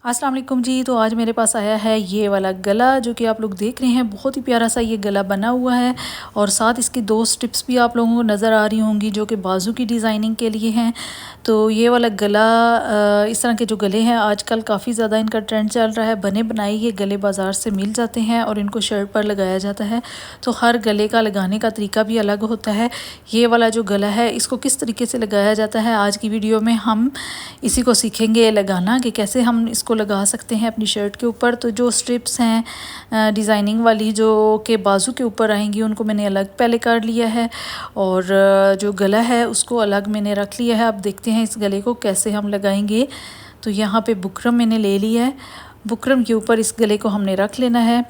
अस्सलाम वालेकुम जी। तो आज मेरे पास आया है ये वाला गला जो कि आप लोग देख रहे हैं। बहुत ही प्यारा सा ये गला बना हुआ है और साथ इसकी दो स्ट्रिप्स भी आप लोगों को नज़र आ रही होंगी जो कि बाजू की डिज़ाइनिंग के लिए हैं। तो ये वाला गला इस तरह के जो गले हैं आजकल काफ़ी ज़्यादा इनका ट्रेंड चल रहा है। बने बनाए ये गले बाज़ार से मिल जाते हैं और इनको शर्ट पर लगाया जाता है। तो हर गले का लगाने का तरीका भी अलग होता है। ये वाला जो गला है इसको किस तरीके से लगाया जाता है आज की वीडियो में हम इसी को सीखेंगे लगाना कि कैसे हम इसको लगा सकते हैं अपनी शर्ट के ऊपर। तो जो स्ट्रिप्स हैं डिज़ाइनिंग वाली जो के बाजू के ऊपर आएंगी उनको मैंने अलग पहले कर लिया है और जो गला है उसको अलग मैंने रख लिया है। अब देखते हैं इस गले को कैसे हम लगाएंगे। तो यहाँ पे बुकरम मैंने ले लिया है। बुकरम के ऊपर इस गले को हमने रख लेना है।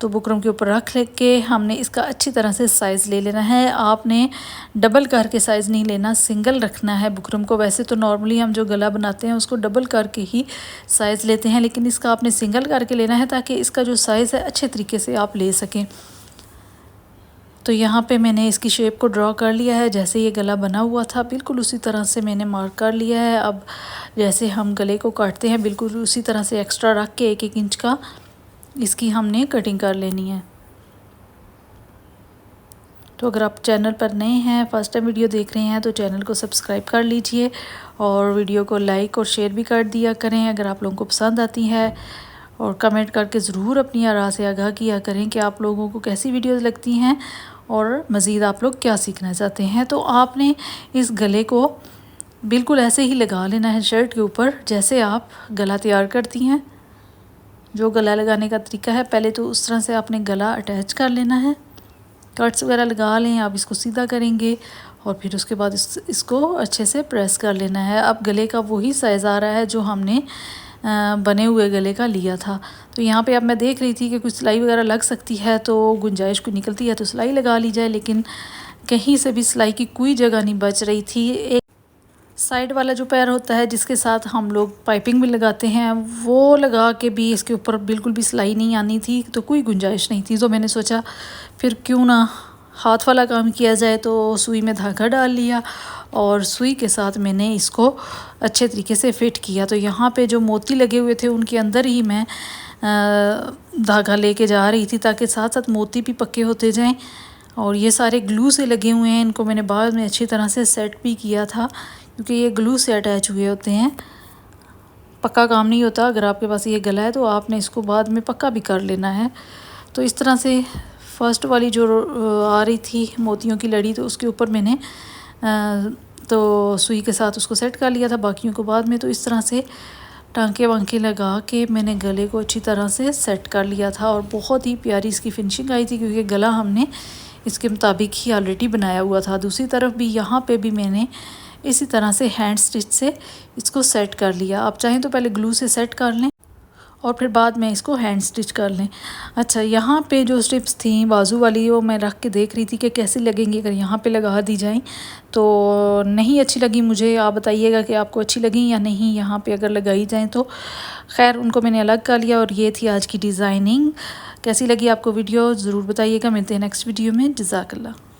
तो बुकरम के ऊपर रख के हमने इसका अच्छी तरह से साइज़ ले लेना है। आपने डबल करके साइज़ नहीं लेना, सिंगल रखना है बुकरम को। वैसे तो नॉर्मली हम जो गला बनाते हैं उसको डबल करके ही साइज़ लेते हैं, लेकिन इसका आपने सिंगल करके लेना है ताकि इसका जो साइज़ है अच्छे तरीके से आप ले सकें। तो यहाँ पे मैंने इसकी शेप को ड्रॉ कर लिया है। जैसे ये गला बना हुआ था बिल्कुल उसी तरह से मैंने मार्क कर लिया है। अब जैसे हम गले को काटते हैं बिल्कुल उसी तरह से एक्स्ट्रा रख के 1-1 इंच का इसकी हमने कटिंग कर लेनी है। तो अगर आप चैनल पर नए हैं, फर्स्ट टाइम वीडियो देख रहे हैं तो चैनल को सब्सक्राइब कर लीजिए और वीडियो को लाइक और शेयर भी कर दिया करें अगर आप लोगों को पसंद आती है। और कमेंट करके ज़रूर अपनी आरा से आगाह किया करें कि आप लोगों को कैसी वीडियोस लगती हैं और मज़ीद आप लोग क्या सीखना चाहते हैं। तो आपने इस गले को बिल्कुल ऐसे ही लगा लेना है शर्ट के ऊपर जैसे आप गला तैयार करती हैं। जो गला लगाने का तरीका है पहले तो उस तरह से आपने गला अटैच कर लेना है, कट्स वगैरह लगा लें। आप इसको सीधा करेंगे और फिर उसके बाद इसको अच्छे से प्रेस कर लेना है। अब गले का वही साइज़ आ रहा है जो हमने बने हुए गले का लिया था। तो यहाँ पे अब मैं देख रही थी कि कुछ सिलाई वगैरह लग सकती है तो गुंजाइश कोई निकलती है तो सिलाई लगा ली जाए, लेकिन कहीं से भी सिलाई की कोई जगह नहीं बच रही थी। एक साइड वाला जो पैर होता है जिसके साथ हम लोग पाइपिंग भी लगाते हैं वो लगा के भी इसके ऊपर बिल्कुल भी सिलाई नहीं आनी थी, तो कोई गुंजाइश नहीं थी। तो मैंने सोचा फिर क्यों ना हाथ वाला काम किया जाए। तो सुई में धागा डाल लिया और सुई के साथ मैंने इसको अच्छे तरीके से फिट किया। तो यहाँ पे जो मोती लगे हुए थे उनके अंदर ही मैं धागा लेके जा रही थी ताकि साथ साथ मोती भी पक्के होते जाएं। और ये सारे ग्लू से लगे हुए हैं, इनको मैंने बाद में अच्छी तरह से सेट भी किया था क्योंकि ये ग्लू से अटैच हुए होते हैं। पक्का काम नहीं होता। अगर आपके पास ये गला है तो आपने इसको बाद में पक्का भी कर लेना है। तो इस तरह से फर्स्ट वाली जो आ रही थी मोतियों की लड़ी तो उसके ऊपर मैंने तो सुई के साथ उसको सेट कर लिया था, बाकियों को बाद में। तो इस तरह से टांके वांके लगा के मैंने गले को अच्छी तरह से सेट कर लिया था और बहुत ही प्यारी इसकी फिनिशिंग आई थी क्योंकि गला हमने इसके मुताबिक ही ऑलरेडी बनाया हुआ था। दूसरी तरफ भी यहाँ पे भी मैंने इसी तरह से हैंड स्टिच से इसको सेट कर लिया। आप चाहें तो पहले ग्लू से सेट कर लें और फिर बाद में इसको हैंड स्टिच कर लें। अच्छा, यहाँ पे जो स्ट्रिप्स थी बाजू वाली वो मैं रख के देख रही थी कि कैसी लगेंगी अगर यहाँ पे लगा दी जाएं। तो नहीं अच्छी लगी मुझे, आप बताइएगा कि आपको अच्छी लगी या नहीं यहाँ पे अगर लगाई जाएं तो। खैर उनको मैंने अलग कर लिया और ये थी आज की डिज़ाइनिंग। कैसी लगी आपको वीडियो ज़रूर बताइएगा। मिलते हैं नेक्स्ट वीडियो में। जज़ाकल्लाह।